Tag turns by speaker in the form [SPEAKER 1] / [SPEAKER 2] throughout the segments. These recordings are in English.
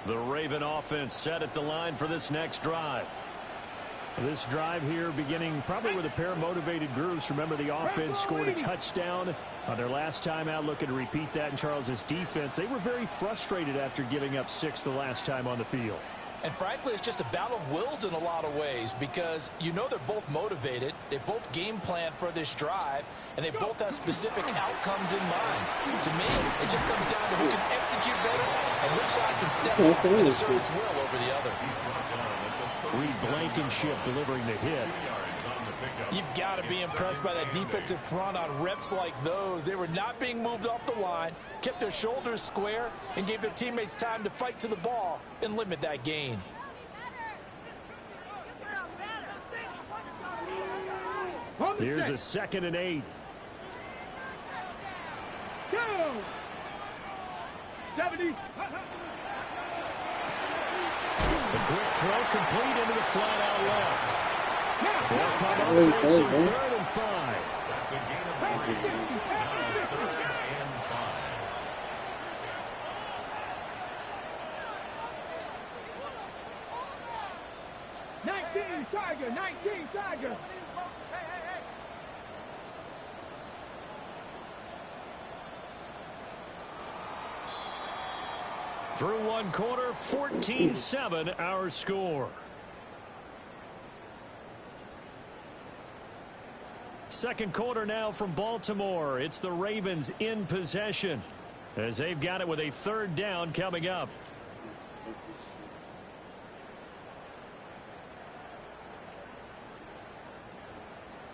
[SPEAKER 1] The Raven offense set at the line for this next drive.
[SPEAKER 2] This drive here beginning probably with a pair of motivated groups. Remember, the offense scored a touchdown on their last time out, looking to repeat that in Charles's defense. They were very frustrated after giving up 6 the last time on the field.
[SPEAKER 3] And frankly, it's just a battle of wills in a lot of ways because you know they're both motivated. They both game plan for this drive, and they both have specific outcomes in mind. To me, it just comes down to who can execute better and which side can step up and assert its will over the other.
[SPEAKER 2] Reed Blankenship delivering the hit.
[SPEAKER 3] You've got to be impressed by that defensive front on reps like those. They were not being moved off the line, kept their shoulders square, and gave their teammates time to fight to the ball and limit that gain.
[SPEAKER 2] Here's a 2nd and 8.
[SPEAKER 4] Go! 70.
[SPEAKER 2] The quick throw complete into the flat out left. They'll come up facing 3rd and 5.
[SPEAKER 1] That's a gain of 3. Now 3rd and 5.
[SPEAKER 4] Tiger, 19 Tiger.
[SPEAKER 2] Through one quarter, 14-7 our score. Second quarter now from Baltimore. It's the Ravens in possession as they've got it with a 3rd down coming up.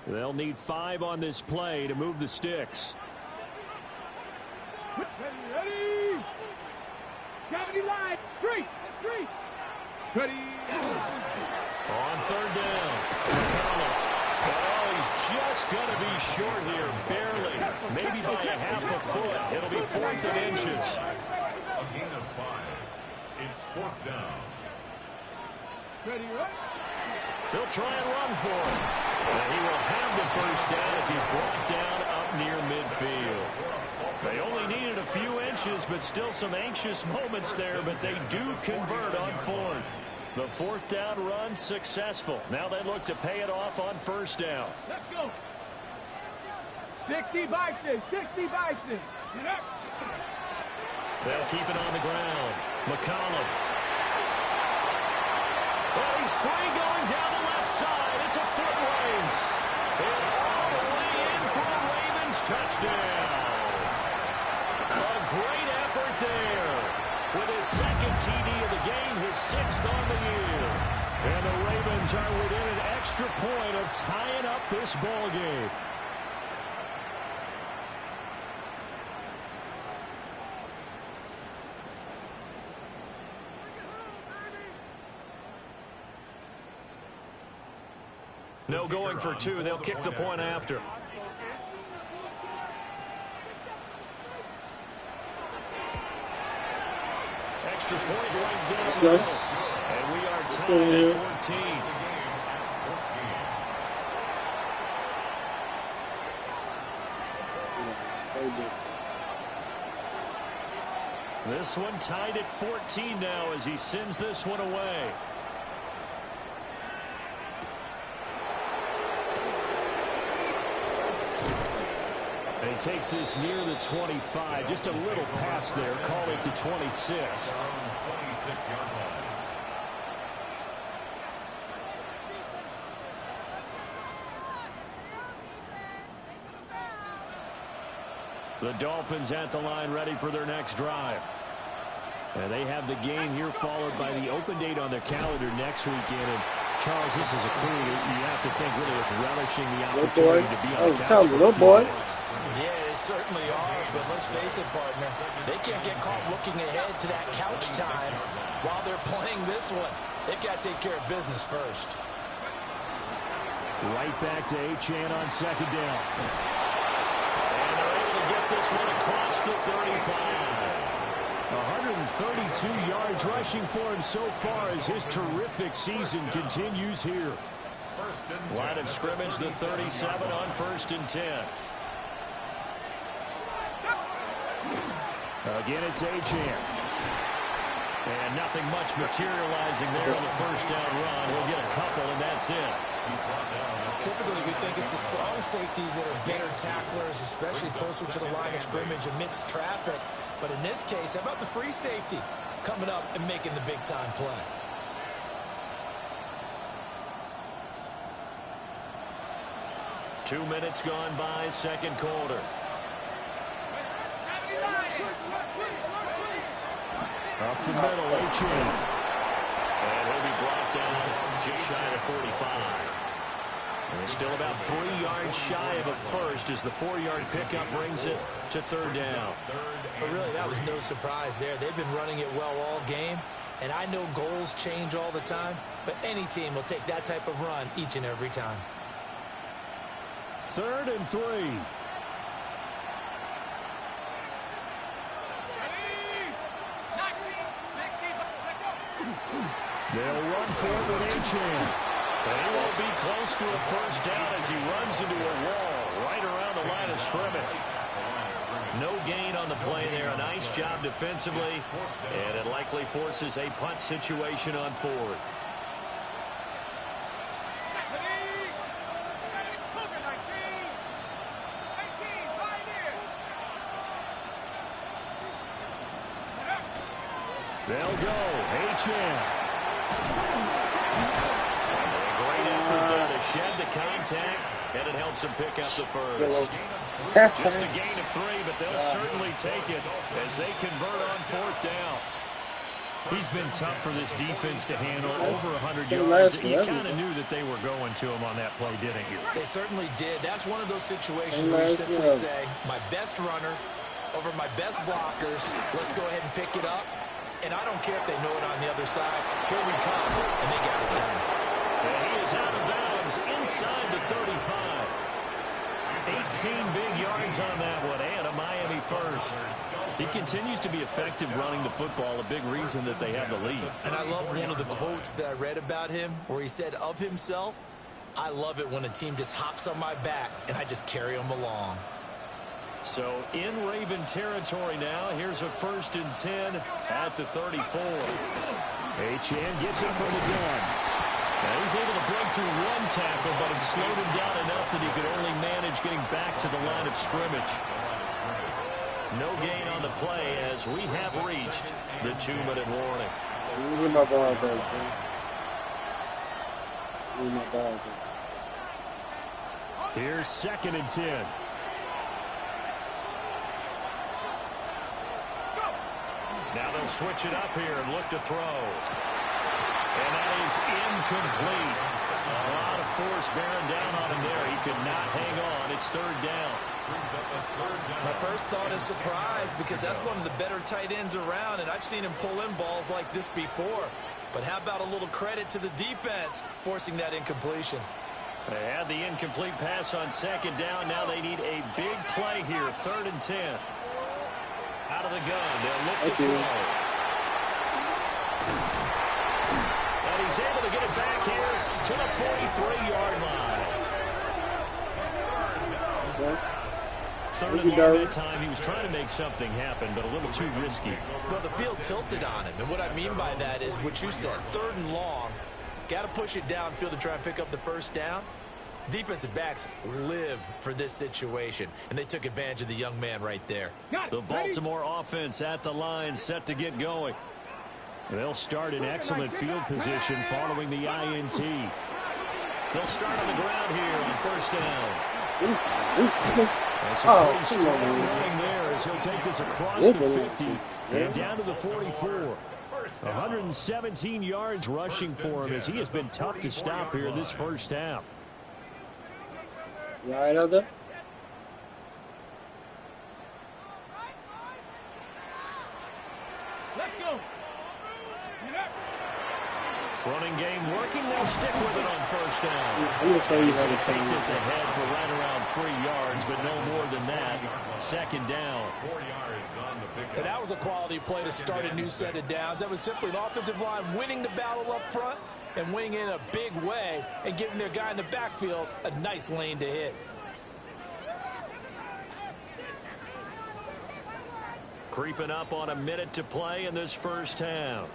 [SPEAKER 2] They'll need 5 on this play to move the sticks.
[SPEAKER 4] Ready. 70 line. Street. Ready.
[SPEAKER 2] On 3rd down. Oh, he's just going to be short here, barely. Maybe by a half a foot. It'll be 4th and inches.
[SPEAKER 1] A gain of 5. It's 4th down.
[SPEAKER 4] Ready.
[SPEAKER 2] They'll try and run for it. And he will have the 1st down as he's brought down up near midfield. They only needed a few inches, but still some anxious moments there, but they do convert on 4th. The 4th down run successful. Now they look to pay it off on 1st down.
[SPEAKER 4] Let's go. 60 Bison. Get up.
[SPEAKER 2] They'll keep it on the ground. McCollum. Oh, he's free going down the left side. It's a foot race. And all the way in for a Ravens touchdown. A great effort there. With his 2nd TD of the game, his 6th on the year. And the Ravens are within an extra point of tying up this ball game. No going for 2. They'll kick the point after. Extra point right down low. And we are tied at 14. This one tied at 14 now as he sends this one away. He takes this near the 25. Just a little pass there. Call it the 26. The Dolphins at the line ready for their next drive. And they have the game here followed by the open date on their calendar next weekend. And Charles, this is a crew that you have to think really is relishing the opportunity to be on the couch for a few days.
[SPEAKER 3] Yeah, they certainly are, but let's face it, partner, they can't get caught looking ahead to that couch time while they're playing this one. They've got to take care of business first.
[SPEAKER 2] Right back to Achane on 2nd down. And they're able to get this one across the 35. 132 yards rushing for him so far as his terrific season continues here. Line of scrimmage, the 37 on 1st and 10. Again, it's Achane. And nothing much materializing there on the first down run. He'll get a couple, and that's it.
[SPEAKER 3] Typically, we think it's the strong safeties that are better tacklers, especially closer to the line of scrimmage amidst traffic. But in this case, how about the free safety coming up and making the big-time play?
[SPEAKER 2] Two minutes gone by, second quarter. Up the middle, H.N. And he'll be brought down just shy of 45. And still about 3 yards shy of a first as the 4-yard pickup brings it to third down.
[SPEAKER 3] But really, that was no surprise there. They've been running it well all game. And I know goals change all the time, but any team will take that type of run each and every time.
[SPEAKER 2] 3rd and 3. They'll run for it with H.N. But he won't be close to a first down as he runs into a wall right around the line of scrimmage. No gain on the play there. A nice job defensively, and it likely forces a punt situation on 4th. They'll go. H.N. Great effort there to shed the contact, and it helps him pick up the first. Just a gain of 3, but they'll certainly take it as they convert on 4th down. He's been tough for this defense to handle, over 100 yards. You kind of knew that they were going to him on that play, didn't you?
[SPEAKER 3] They certainly did. That's one of those situations where you simply say, my best runner over my best blockers. Let's go ahead and pick it up. And I don't care if they know it on the other side. Here we come, and they got it done.
[SPEAKER 2] And he is out of bounds inside the 35. 18 big yards on that one, and a Miami first. He continues to be effective running the football, a big reason that they have the lead.
[SPEAKER 3] And I love one of the quotes that I read about him where he said of himself, I love it when a team just hops on my back and I just carry them along.
[SPEAKER 2] So in Raven territory now, here's a 1st and 10 at the 34. H.N. gets it from the gun. Now he's able to break through 1 tackle, but it slowed him down enough that he could only manage getting back to the line of scrimmage. No gain on the play as we have reached the 2-minute warning. Here's 2nd and 10. Now they'll switch it up here and look to throw. And that is incomplete. A lot of force bearing down on him there. He could not hang on. It's 3rd down.
[SPEAKER 3] My first thought is surprise because that's one of the better tight ends around, and I've seen him pull in balls like this before. But how about a little credit to the defense forcing that incompletion?
[SPEAKER 2] They had the incomplete pass on 2nd down. Now they need a big play here. 3rd and 10. Out of the gun, they'll look to throw. And he's able to get it back here to the 43-yard line. 3rd and long that time. He was trying to make something happen, but a little too risky.
[SPEAKER 3] Well, the field tilted on him, and what I mean by that is what you said, 3rd and long. Got to push it downfield to try and pick up the first down. Defensive backs live for this situation, and they took advantage of the young man right there.
[SPEAKER 2] The Baltimore offense at the line, set to get going. They'll start in excellent field position following the INT. They'll start on the ground here on 1st down. That's a pretty strong running there as he'll take this across the 50 and down to the 44. 117 yards rushing for him as he has been tough to stop here this first half.
[SPEAKER 1] You alright out there?
[SPEAKER 4] Let's go. Get up.
[SPEAKER 2] Running game working. They'll stick with it on 1st down.
[SPEAKER 1] I'm going to show you
[SPEAKER 2] He's
[SPEAKER 1] how
[SPEAKER 2] going
[SPEAKER 1] to
[SPEAKER 2] to take this ahead for right around 3 yards, but no more than that. 2nd down.
[SPEAKER 4] 4 yards on the pickup.
[SPEAKER 3] And that was a quality play to start a new set of downs. That was simply an offensive line winning the battle up front and winning in a big way and giving their guy in the backfield a nice lane to hit.
[SPEAKER 2] Creeping up on a minute to play in this first half.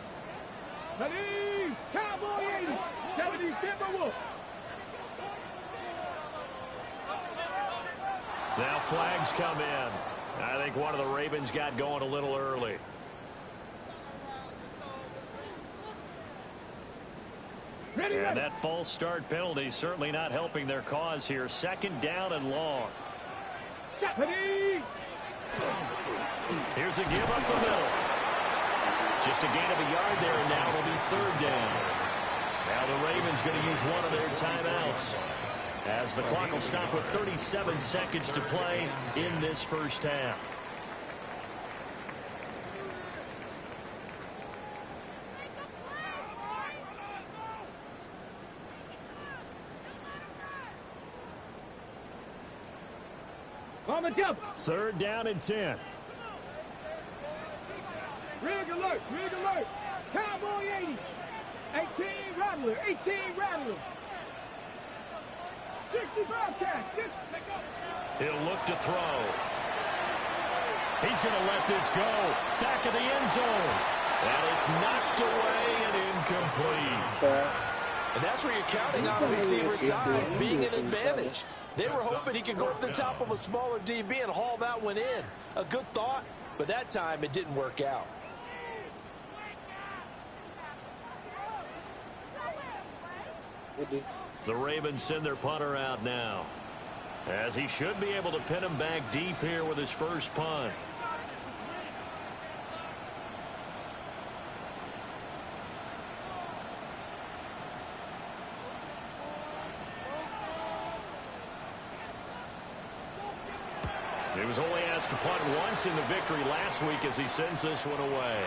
[SPEAKER 1] Ready, Cowboy 80, 70 Timberwolves.
[SPEAKER 2] Now flags come in. I think one of the Ravens got going a little early. And that false start penalty certainly not helping their cause here. Second down and long. Here's a give up the middle. Just a gain of a yard there, and now it'll be third down. Now the Ravens going to use one of their timeouts, as the clock will stop with 37 seconds to play in this first half.
[SPEAKER 1] On the double.
[SPEAKER 2] Third down and 10.
[SPEAKER 1] Rig alert, rig alert. Cowboy 80. 18 Rattler, 18 Rattler. 65 catch.
[SPEAKER 2] He'll look to throw. He's going to let this go. Back of the end zone. And it's knocked away and incomplete.
[SPEAKER 3] And that's where you're counting on the receiver's size being an advantage. They were hoping he could go over the top of a smaller DB and haul that one in. A good thought, but that time it didn't work out.
[SPEAKER 2] The Ravens send their punter out now, as he should be able to pin him back deep here with his first punt. He was only asked to punt once in the victory last week as he sends this one away.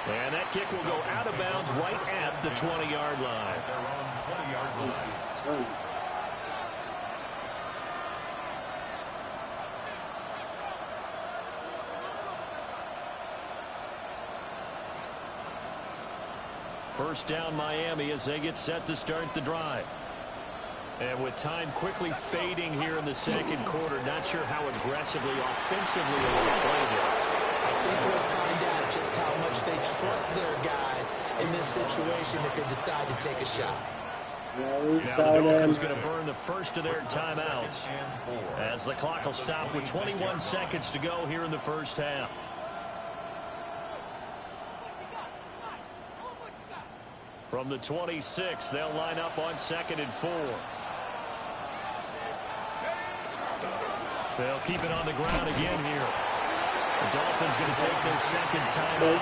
[SPEAKER 2] And that kick will go out of bounds right at the 20-yard line. First down Miami as they get set to start the drive. And with time quickly fading here in the second quarter, not sure how aggressively, offensively they will play this.
[SPEAKER 3] I think we'll find out just how much they trust their guys in this situation if they decide to take a shot.
[SPEAKER 2] Now the Dolphins going to burn the first of their timeouts, as the clock will stop with 21 seconds to go here in the first half. From the 26, they'll line up on 2nd and 4. They'll keep it on the ground again here. The Dolphins going to take their second timeout.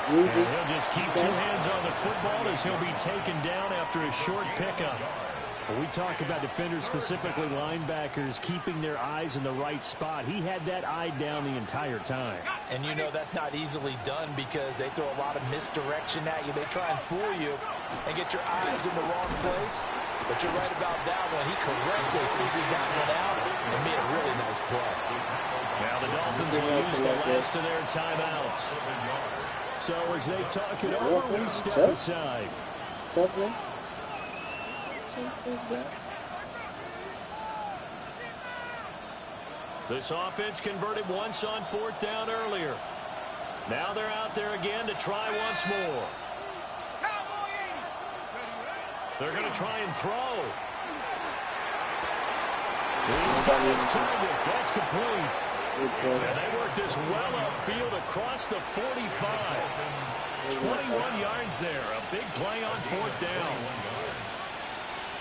[SPEAKER 2] And he'll just keep two hands on the football as he'll be taken down after a short pickup.
[SPEAKER 5] When we talk about defenders, specifically linebackers, keeping their eyes in the right spot, he had that eye down the entire time.
[SPEAKER 3] And you know that's not easily done because they throw a lot of misdirection at you. They try and fool you and get your eyes in the wrong place. But you're right about that one. He correctly figured that one out and made a really nice play.
[SPEAKER 2] Now the Dolphins will use the last of their timeouts.
[SPEAKER 5] So as they talk it over, we step aside.
[SPEAKER 6] What's up, man?
[SPEAKER 2] This offense converted once on 4th down earlier. Now they're out there again to try once more. They're going to try and throw. He's got his target. That's complete. And they work this well upfield across the 45. 21 yards there. A big play on 4th down.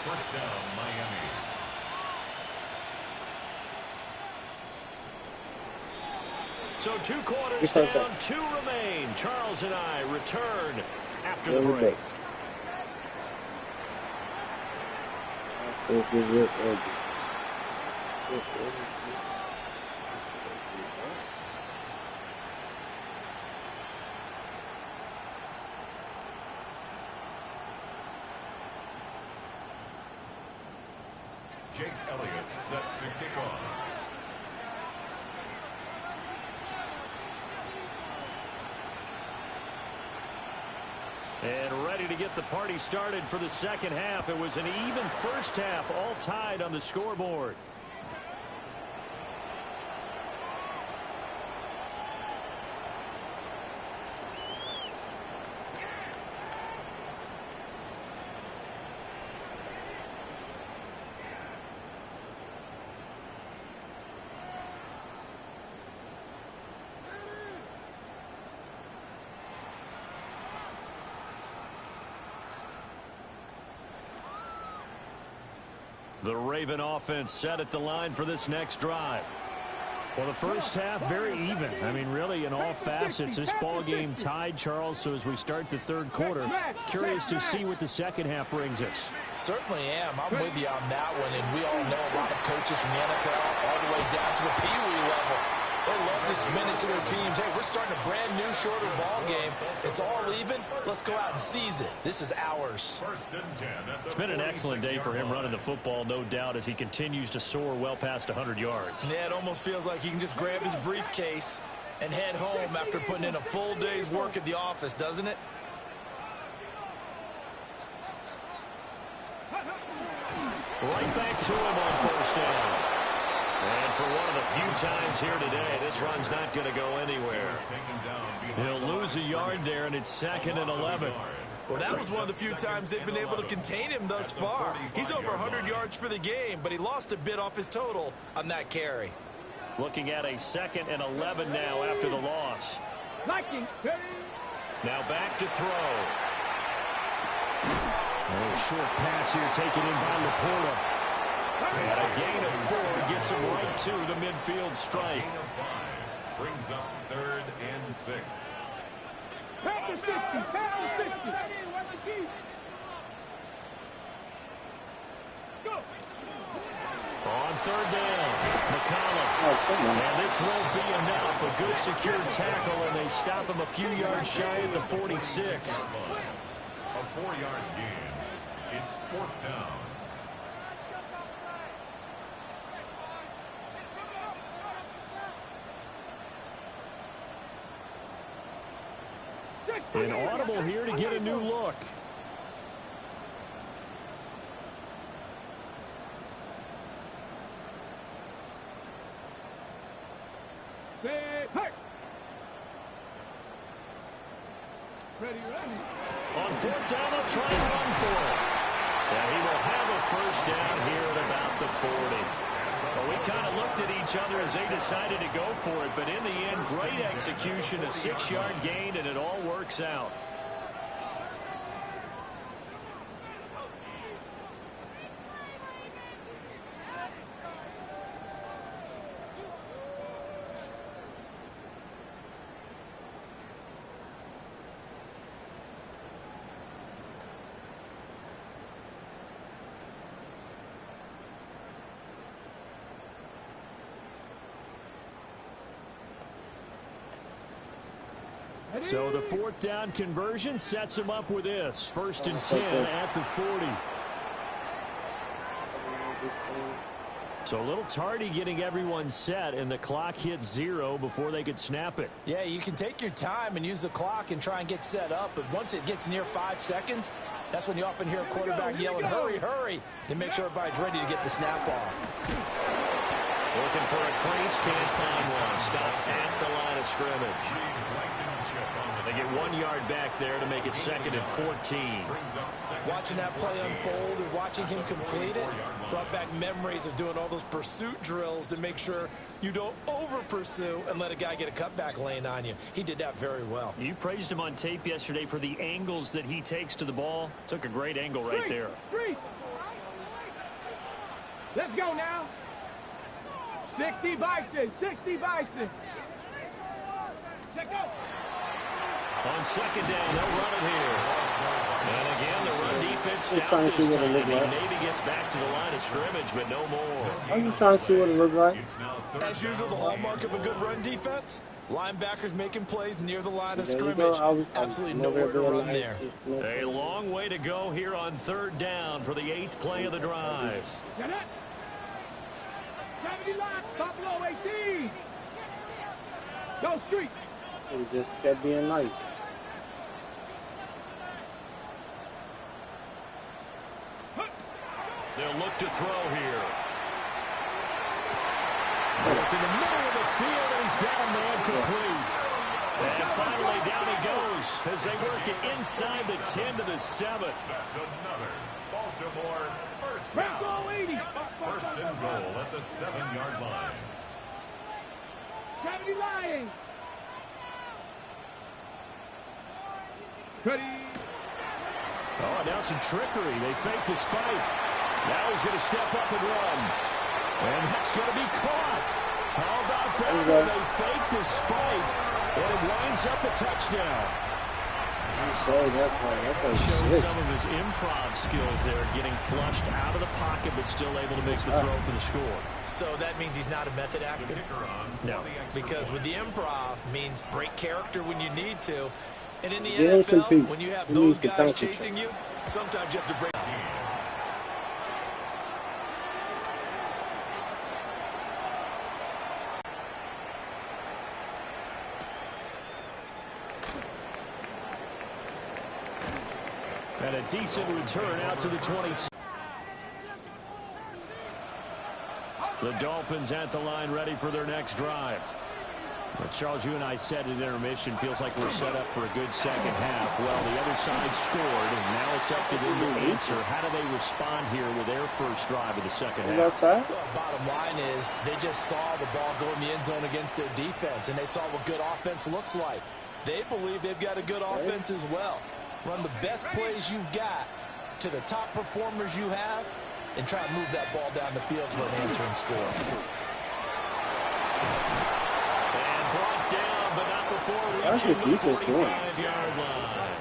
[SPEAKER 4] First down, Miami.
[SPEAKER 2] So 2 quarters down, 2 remain. Charles and I return after the break.
[SPEAKER 4] Jake Elliott set to kick off.
[SPEAKER 2] And ready to get the party started for the second half. It was an even first half, all tied on the scoreboard.
[SPEAKER 5] The Raven offense set at the line for this next drive. Well, the first half, very even. I mean, really, in all facets, this ball game tied, Charles. So as we start the third quarter, curious to see what the second half brings us.
[SPEAKER 3] Certainly am. I'm with you on that one. And we all know a lot of coaches from the NFL all the way down to the Pee Wee level. They love to spin it to their teams. Hey, we're starting a brand new, shorter ball game. It's all even. Let's go out and seize it. This is ours.
[SPEAKER 5] It's been an excellent day for him running the football, no doubt, as he continues to soar well past 100 yards.
[SPEAKER 3] Yeah, it almost feels like he can just grab his briefcase and head home after putting in a full day's work at the office, doesn't it?
[SPEAKER 5] Right back to him on first down. And for one of the few times here today, this run's not going to go anywhere. He'll lose a yard there, and it's 2nd and 11.
[SPEAKER 3] Well, that was one of the few times they've been able to contain him thus far. He's over 100 yards for the game, but he lost a bit off his total on that carry.
[SPEAKER 5] Looking at a 2nd and 11 now after the loss. Now back to throw. A short pass here taken in by Laporta. And a gain of 4 gets him right to the midfield strike.
[SPEAKER 4] Gain of 5 brings up 3rd and 6.
[SPEAKER 1] Pound 60, pound 60. Go.
[SPEAKER 5] On 3rd down, McCollum. And this won't be enough. A good secure tackle, and they stop him a few yards shy at the 46.
[SPEAKER 4] A 4-yard gain. It's 4th down.
[SPEAKER 5] An audible here to get a new look.
[SPEAKER 1] Say, hey. Ready.
[SPEAKER 5] On 4th down, they'll try and run for it. And he will have a first down here at about the 40. Well, we kind of looked at each other as they decided to go for it, but in the end, great execution, a 6-yard gain, and it all works out. So the 4th down conversion sets him up with this. 1st and 10 at the 40. So a little tardy getting everyone set, and the clock hits 0 before they could snap it.
[SPEAKER 3] Yeah, you can take your time and use the clock and try and get set up, but once it gets near 5 seconds, that's when you often hear a quarterback yelling, hurry, hurry, to make sure everybody's ready to get the snap off.
[SPEAKER 5] Looking for a crease, can't find one. Stopped at the line of scrimmage. They get 1 yard back there to make it 2nd and 14.
[SPEAKER 3] Watching that play unfold and watching him complete it brought back memories of doing all those pursuit drills to make sure you don't over-pursue and let a guy get a cutback lane on you. He did that very well.
[SPEAKER 5] You praised him on tape yesterday for the angles that he takes to the ball. Took a great angle right there.
[SPEAKER 1] Let's go now. 60 Bison, 60 Bison. Let's go.
[SPEAKER 5] On 2nd down, they'll run it here. And again, the run defense stopped this time. He maybe gets back to the line of scrimmage, but no more.
[SPEAKER 6] Are you trying to see what it looks like?
[SPEAKER 3] As usual, the hallmark of a good run defense, linebackers making plays near the line of scrimmage. Absolutely nowhere to run there.
[SPEAKER 5] A long way to go here on 3rd down for the 8th play of the drive.
[SPEAKER 1] 70 line, Buffalo 18. Go street.
[SPEAKER 6] He just kept being nice.
[SPEAKER 5] They'll look to throw here. Look in the middle of the field, and he's got a man complete. And finally, down he goes as they work it inside the 10 to the 7.
[SPEAKER 4] That's another Baltimore first
[SPEAKER 1] Back
[SPEAKER 4] down.
[SPEAKER 1] goal 80.
[SPEAKER 4] 1st and goal at the 7-yard line.
[SPEAKER 1] 70 Lions. Ready.
[SPEAKER 5] Oh, now some trickery. They fake the spike. Now he's going to step up and run. And that's going to be caught. How about that? They fake the spike, and it winds up a touchdown. Shows some of his improv skills there, getting flushed out of the pocket, but still able to make the throw for the score.
[SPEAKER 3] So that means he's not a method actor?
[SPEAKER 5] No.
[SPEAKER 3] Because with the improv means break character when you need to. And in the NFL, when you have those guys chasing you, sometimes you have to break.
[SPEAKER 5] And a decent return out to the 20. The Dolphins at the line, ready for their next drive. Well, Charles, you and I said at intermission, feels like we're set up for a good second half. Well, the other side scored, and now it's up to them to answer. How do they respond here with their first drive of the second half?
[SPEAKER 3] Well, bottom line is they just saw the ball go in the end zone against their defense, and they saw what good offense looks like. They believe they've got a good offense as well. Run the best plays you've got to the top performers you have and try to move that ball down the field for an answering score.
[SPEAKER 5] And brought down, but not before reaching the 45-yard line.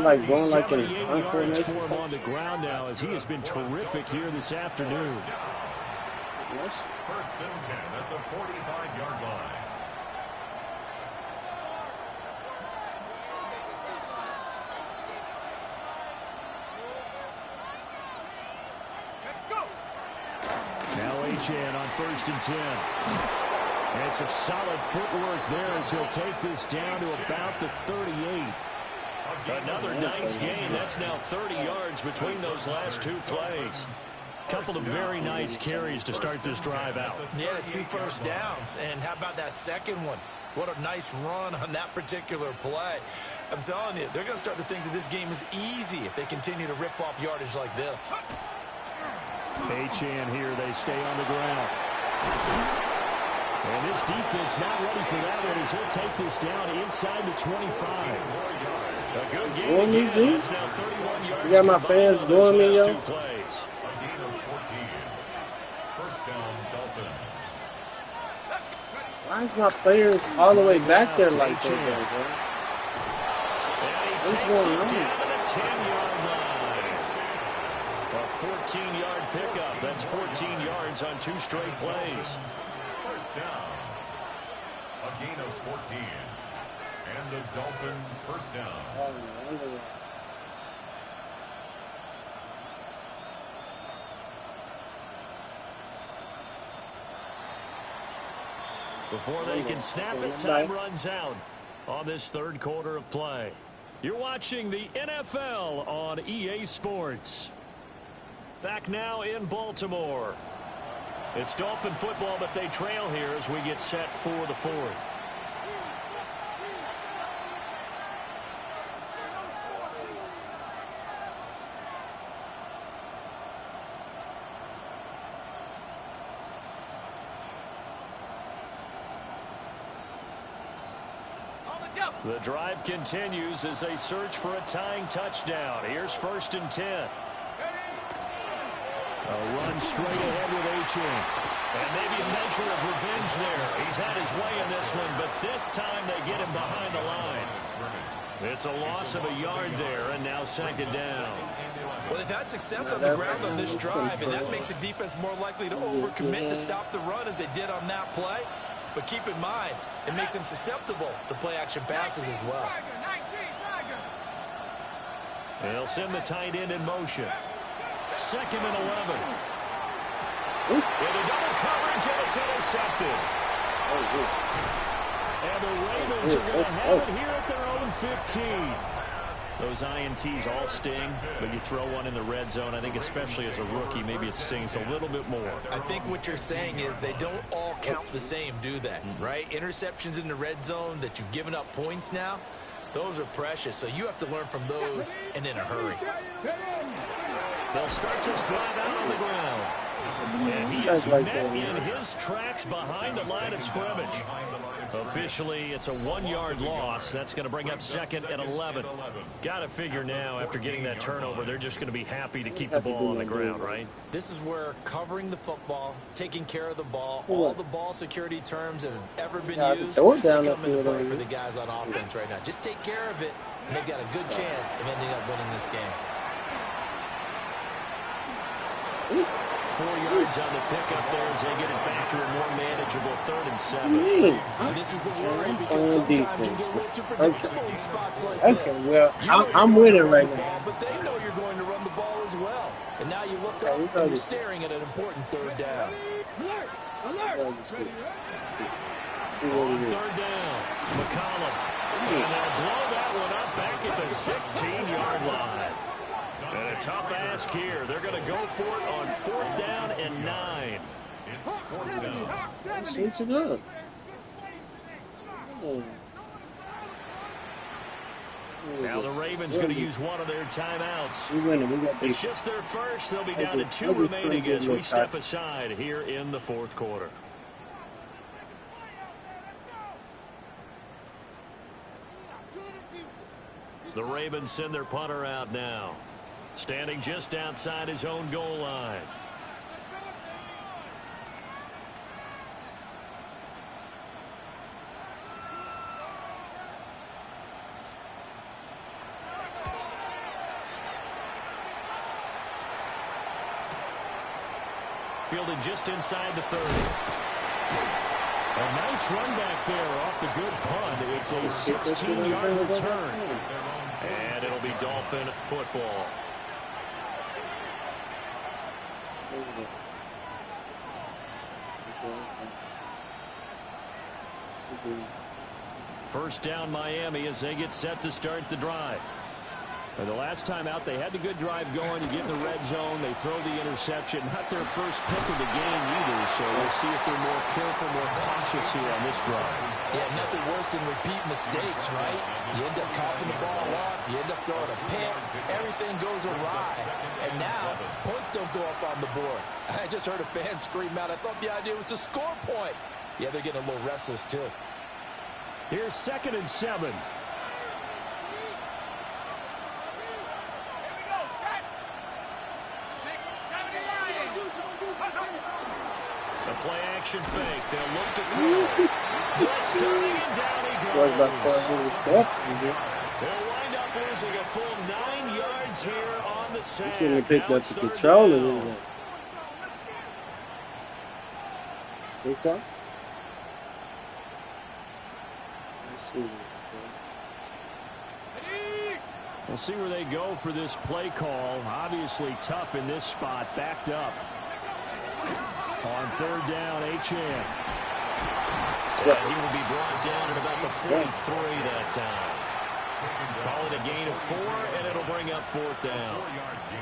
[SPEAKER 6] Like going like in
[SPEAKER 5] 178 yards for him on the ground now, as he has been terrific here this afternoon.
[SPEAKER 4] First and 10 at the 45-yard line.
[SPEAKER 5] On first and 10. And some solid footwork there as he'll take this down to about the 38. Another nice gain. That's now 30 yards between those last two plays. Couple of very nice carries to start this drive out.
[SPEAKER 3] Yeah, 2 first downs. And how about that second one? What a nice run on that particular play. I'm telling you, they're going to start to think that this game is easy if they continue to rip off yardage like this.
[SPEAKER 5] Achane here, they stay on the ground. And this defense not ready for that one as he'll take this down inside the 25. A good game again. It's now 31 yards.
[SPEAKER 6] You got my fans doing me, yo.
[SPEAKER 4] A gain of 14. First down, Dolphins.
[SPEAKER 6] Why is my players all the way back there like that, bro? What's going on?
[SPEAKER 5] Down to the 10-yard line. A 14-yard pickup. That's 14 yards on 2 straight plays.
[SPEAKER 4] First down. A gain of 14. And the Dolphin first down.
[SPEAKER 5] Before they can snap it, time runs out on this third quarter of play. You're watching the NFL on EA Sports. Back now in Baltimore. It's Dolphin football, but they trail here as we get set for the fourth. The drive continues as they search for a tying touchdown. Here's first and 10. A run straight ahead with Achane. And maybe a measure of revenge there. He's had his way in this one, but this time they get him behind the line. It's a loss of a yard there, and now second down.
[SPEAKER 3] Well, they've had success on the ground on this drive, and that makes a defense more likely to overcommit to stop the run as they did on that play. But keep in mind, it makes them susceptible to play-action passes as well.
[SPEAKER 5] They'll send the tight end in motion. Second and 11. With a double coverage, and it's intercepted. And the Ravens are going to have it here at their own 15. Those INTs all sting, but you throw one in the red zone, I think especially as a rookie, maybe it stings a little bit more.
[SPEAKER 3] I think what you're saying is they don't all count the same, do they? Right? Interceptions in the red zone that you've given up points now, those are precious. So you have to learn from those and in a hurry.
[SPEAKER 5] They'll start this drive out on the ground. And he is met in his tracks behind the line of scrimmage. Officially, it's a 1-yard loss. That's going to bring up 2nd and 11. Got to figure now, after getting that turnover, they're just going to be happy to keep the ball on the ground, right?
[SPEAKER 3] This is where covering the football, taking care of the ball, all the ball security terms that have ever been used, they come into play for the guys on offense right now. Just take care of it, and they've got a good chance of ending up winning this game.
[SPEAKER 5] 4 yards on the pickup there as they get it back to a more manageable 3rd and 7.
[SPEAKER 3] And this is the worry because sometimes you get a little too predictable in spots like this.
[SPEAKER 6] Okay, well, I'm winning right now.
[SPEAKER 3] But they know you're going to run the ball as well. And now you look up and you're staring at an important 3rd down.
[SPEAKER 6] Let's see.
[SPEAKER 5] On 3rd down, McCollum. And they'll blow that one up back at the 16-yard line. And a tough ask here. They're going to go for it on 4th down and 9.
[SPEAKER 4] It's 4th down.
[SPEAKER 6] Switch it up.
[SPEAKER 5] Now the Ravens going to use one of their timeouts.
[SPEAKER 6] We're winning.
[SPEAKER 5] It's just their first. They'll be down to 2 remaining as we step aside here in the 4th quarter. The Ravens send their punter out now. Standing just outside his own goal line. Fielded just inside the 30. A nice run back there off the good punt. It's a 16-yard return. And it'll be Dolphin football. First down Miami as they get set to start the drive. And the last time out, they had the good drive going. You get in the red zone, they throw the interception. Not their first pick of the game either, so we'll see if they're more careful, more cautious here on this drive.
[SPEAKER 3] Yeah, nothing worse than repeat mistakes, right? You end up coughing the ball up, you end up throwing a pick, everything goes awry. And now, points don't go up on the board. I just heard a fan scream out, I thought the idea was to score points. Yeah, they're getting a little restless, too.
[SPEAKER 5] Here's 2nd and 7. The play action fake. They'll look to throw. Blitz coming and down he goes. They'll wind up losing a full 9 yards here on the sack.
[SPEAKER 6] You shouldn't have picked up the control of it. Think so?
[SPEAKER 5] We'll see where they go for this play call. Obviously tough in this spot, backed up. On 3rd down, Achane. So he will be brought down at about the 43 that time. Call it a gain of 4, and it'll bring up 4th down.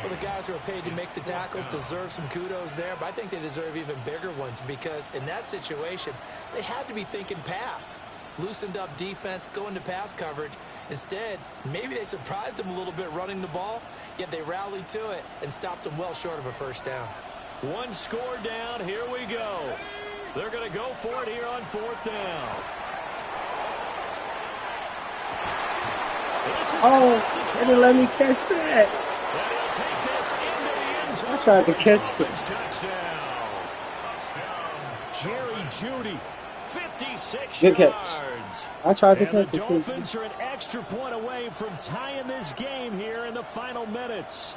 [SPEAKER 3] Well, the guys who are paid to make the tackles deserve some kudos there, but I think they deserve even bigger ones because in that situation, they had to be thinking pass. Loosened up defense, going to pass coverage. Instead, maybe they surprised them a little bit running the ball, yet they rallied to it and stopped them well short of a first down.
[SPEAKER 5] 1 score down. Here we go. They're going to go for it here on 4th down.
[SPEAKER 6] They didn't let me catch that. I tried to catch it.
[SPEAKER 5] Jerry Jeudy, 56
[SPEAKER 6] good catch.
[SPEAKER 5] yards.
[SPEAKER 6] I tried to
[SPEAKER 5] And
[SPEAKER 6] catch
[SPEAKER 5] the
[SPEAKER 6] it.
[SPEAKER 5] Dolphins are an extra point away from tying this game here in the final minutes.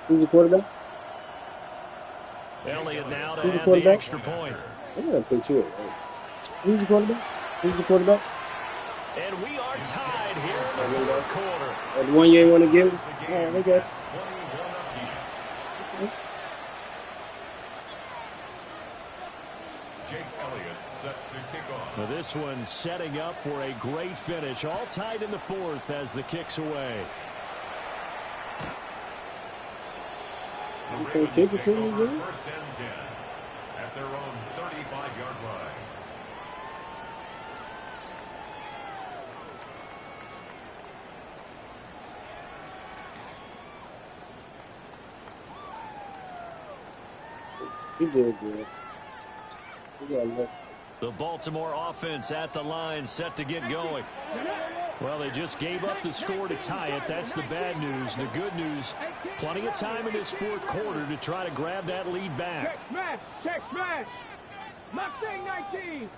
[SPEAKER 6] Who's the quarterback?
[SPEAKER 5] Elliott now to have the extra point.
[SPEAKER 6] I'm going to put you in. Who's the quarterback? Who's the quarterback?
[SPEAKER 5] And we are tied here in the 4th quarter.
[SPEAKER 6] The one you ain't want to give? Oh, I got you.
[SPEAKER 4] Jake Elliott set to kick off.
[SPEAKER 5] Now this one setting up for a great finish. All tied in the 4th as the kick's away.
[SPEAKER 4] The Ravens take over 1st and 10 at their own 35-yard line.
[SPEAKER 6] He did good. He got lucky.
[SPEAKER 5] The Baltimore offense at the line, set to get going. Well, they just gave up the score to tie it. That's the bad news. The good news, plenty of time in this fourth quarter to try to grab that lead back.
[SPEAKER 1] Check smash, check smash. Mustang 19.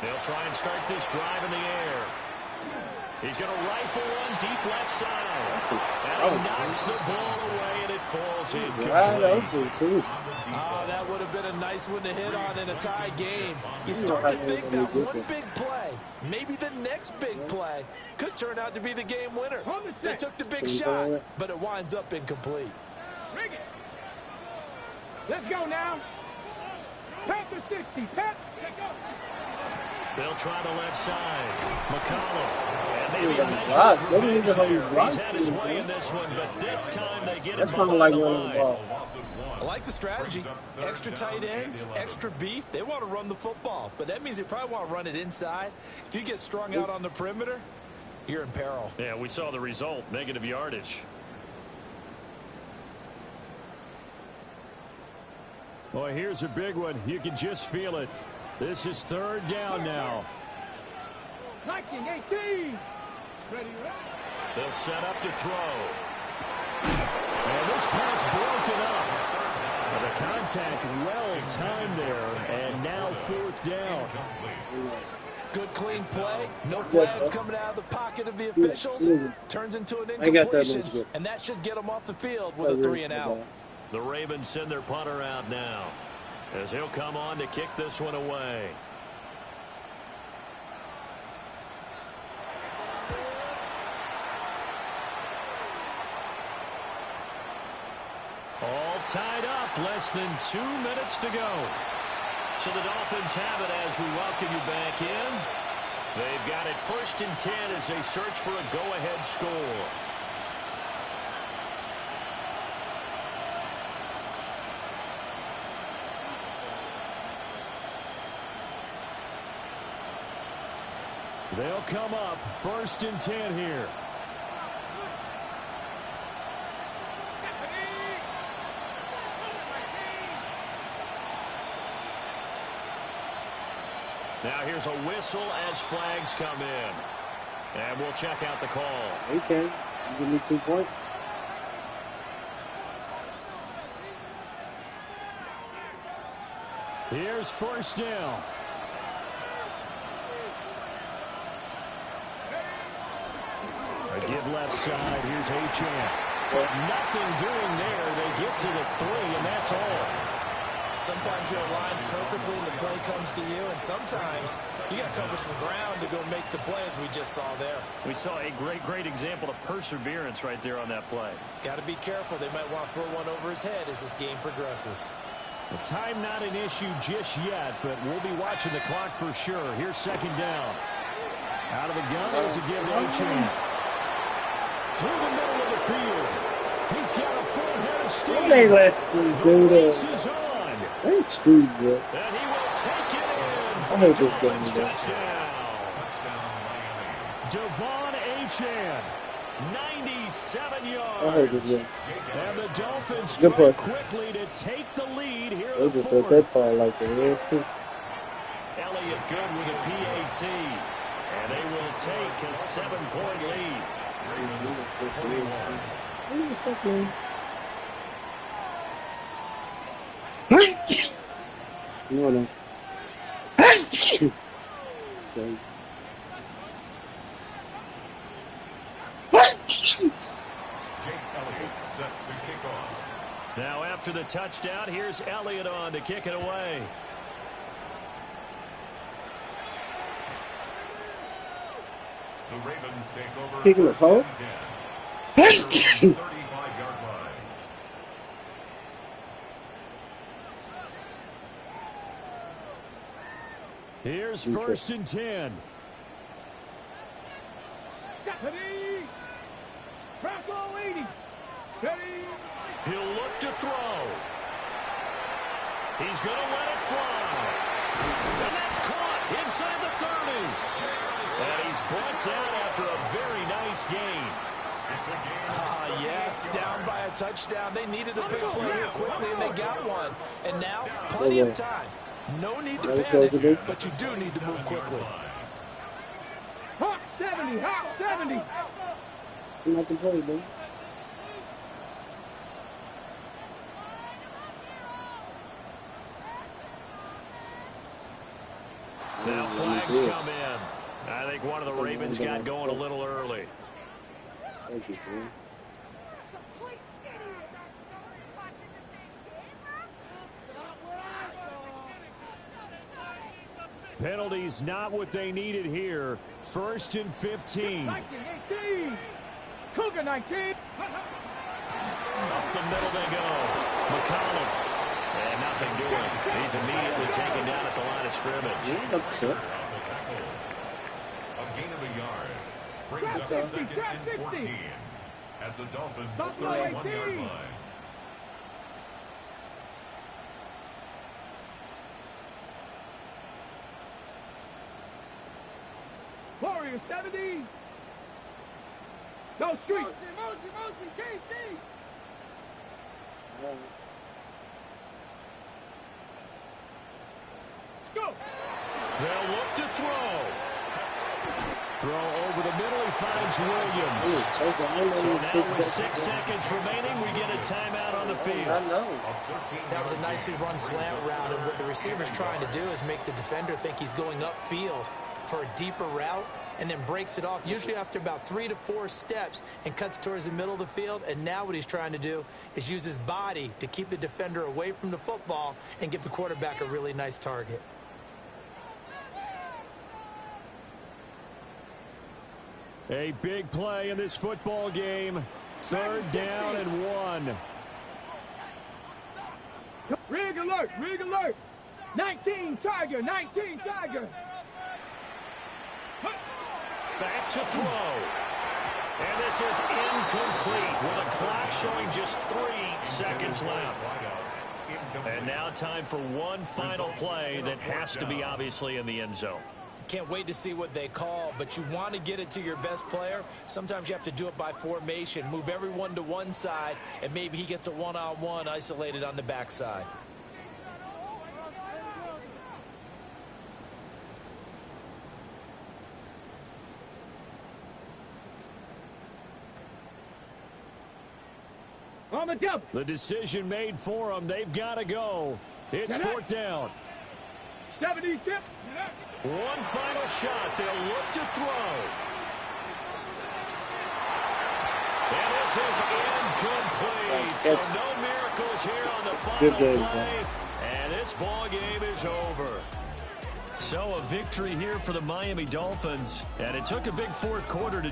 [SPEAKER 5] They'll try and start this drive in the air. He's going to rifle one deep left side. And he knocks the ball away, and it falls incomplete.
[SPEAKER 3] That would have been a nice one to hit on in a tie game. You start to think that one big play, maybe the next big play, could turn out to be the game winner. They took the big shot, but it winds up incomplete.
[SPEAKER 1] Bring it. Let's go now. Pat the 60. Pat, let's go.
[SPEAKER 5] They'll try the left side. McCollum.
[SPEAKER 6] He's
[SPEAKER 5] had his way in this one, but this time they get
[SPEAKER 6] That's
[SPEAKER 5] him
[SPEAKER 6] kind of
[SPEAKER 5] on
[SPEAKER 6] like
[SPEAKER 5] the
[SPEAKER 6] running the
[SPEAKER 5] line.
[SPEAKER 6] ball.
[SPEAKER 3] I like the strategy. Extra tight ends, extra beef. They want to run the football, but that means they probably want to run it inside. If you get strung out on the perimeter, you're in peril.
[SPEAKER 5] Yeah, we saw the result, negative yardage. Boy, here's a big one. You can just feel it. This is third down now.
[SPEAKER 1] 19-18. Ready, ready.
[SPEAKER 5] They'll set up to throw. And this pass broken up. The contact well timed there, and now fourth down.
[SPEAKER 3] Good clean play. No flags coming out of the pocket of the officials. Turns into an incompletion, and that should get them off the field with a 3-and-out.
[SPEAKER 5] The Ravens send their punter out now, as he'll come on to kick this one away. All tied up, less than 2 minutes to go. So the Dolphins have it as we welcome you back in. They've got it 1st and 10 as they search for a go-ahead score. They'll come up 1st and 10 here. Now here's a whistle as flags come in. And we'll check out the call.
[SPEAKER 6] Okay. You give me 2 points.
[SPEAKER 5] Here's 1st down. A give left side. Here's Achane. But nothing doing there. They get to the 3, and that's all.
[SPEAKER 3] Sometimes you're aligned perfectly and the play comes to you, and sometimes you got to cover some ground to go make the play, as we just saw there.
[SPEAKER 5] We saw a great example of perseverance right there on that play.
[SPEAKER 3] Got to be careful. They might want to throw one over his head as this game progresses.
[SPEAKER 5] The time not an issue just yet, but we'll be watching the clock for sure. Here's 2nd down. Out of the gun, there's a give to Achane. Through the middle of the field. He's got a full head of steam.
[SPEAKER 6] They let me do
[SPEAKER 5] The race
[SPEAKER 6] that.
[SPEAKER 5] is on.
[SPEAKER 6] That's true, bro.
[SPEAKER 5] And he will take it in.
[SPEAKER 6] I hate this
[SPEAKER 5] Dolphins
[SPEAKER 6] game, bro.
[SPEAKER 5] touchdown. Devon Achane, 97 yards.
[SPEAKER 6] I hate this game.
[SPEAKER 5] And the Dolphins
[SPEAKER 6] Good
[SPEAKER 5] try
[SPEAKER 6] play.
[SPEAKER 5] quickly to take the lead here
[SPEAKER 6] They
[SPEAKER 5] in the
[SPEAKER 6] just let
[SPEAKER 5] 4th.
[SPEAKER 6] that fall like the AFC.
[SPEAKER 5] Elliott good with a PAT. And they will take a 7-point lead.
[SPEAKER 6] You know that. So,
[SPEAKER 5] Now after the touchdown, here's Elliott on to kick it away.
[SPEAKER 4] The Ravens take over.
[SPEAKER 6] Kicking it forward.
[SPEAKER 4] 35-yard line.
[SPEAKER 5] Here's 1st and 10.
[SPEAKER 1] Stephanie. Bronco 80. Steady.
[SPEAKER 5] He'll look to throw. He's going to let it fly. And that's caught inside the 30. And he's brought down after a very nice gain.
[SPEAKER 3] Yes, down by a touchdown. They needed a big play here quickly, and they got one. And now, plenty of time. No need to panic, but you do need to move quickly.
[SPEAKER 1] Hawk 70, Hawk 70.
[SPEAKER 6] You have to play, bro.
[SPEAKER 5] Now flags come in. I think one of the Ravens got going a little early.
[SPEAKER 6] Thank you, bro.
[SPEAKER 5] Penalties not what they needed here. 1st and 15.
[SPEAKER 1] 19, Cougar 19.
[SPEAKER 5] Up the middle they go. McCollum. And nothing doing. He's immediately taken down at the line of scrimmage.
[SPEAKER 4] A gain of a yard. Brings up 2nd and 14 at the Dolphins' 31-yard line.
[SPEAKER 1] Warriors 70. No street. Motion, JC. Let's go.
[SPEAKER 5] They'll look to throw. Throw over the middle. He finds Williams. So now with 6 seconds remaining, we get a timeout on the field.
[SPEAKER 3] That was a nicely run slant route, and what the receiver's trying to do is make the defender think he's going upfield for a deeper route, and then breaks it off, usually after about 3 to 4 steps, and cuts towards the middle of the field. And now what he's trying to do is use his body to keep the defender away from the football and give the quarterback a really nice target.
[SPEAKER 5] A big play in this football game. 3rd down and 1.
[SPEAKER 1] Rig alert, rig alert. 19 Tiger, 19 Tiger.
[SPEAKER 5] Back to throw. And this is incomplete with a clock showing just 3 seconds left. And now time for one final play that has to be obviously in the end zone.
[SPEAKER 3] Can't wait to see what they call, but you want to get it to your best player. Sometimes you have to do it by formation. Move everyone to one side, and maybe he gets a one-on-one isolated on the backside.
[SPEAKER 1] On the double.
[SPEAKER 5] The decision made for them. They've got to go. It's 4th down.
[SPEAKER 1] 70 tip.
[SPEAKER 5] One final shot. They'll look to throw. And this is incomplete. So no miracles here on the final play. And this ball game is over. So a victory here for the Miami Dolphins. And it took a big 4th quarter to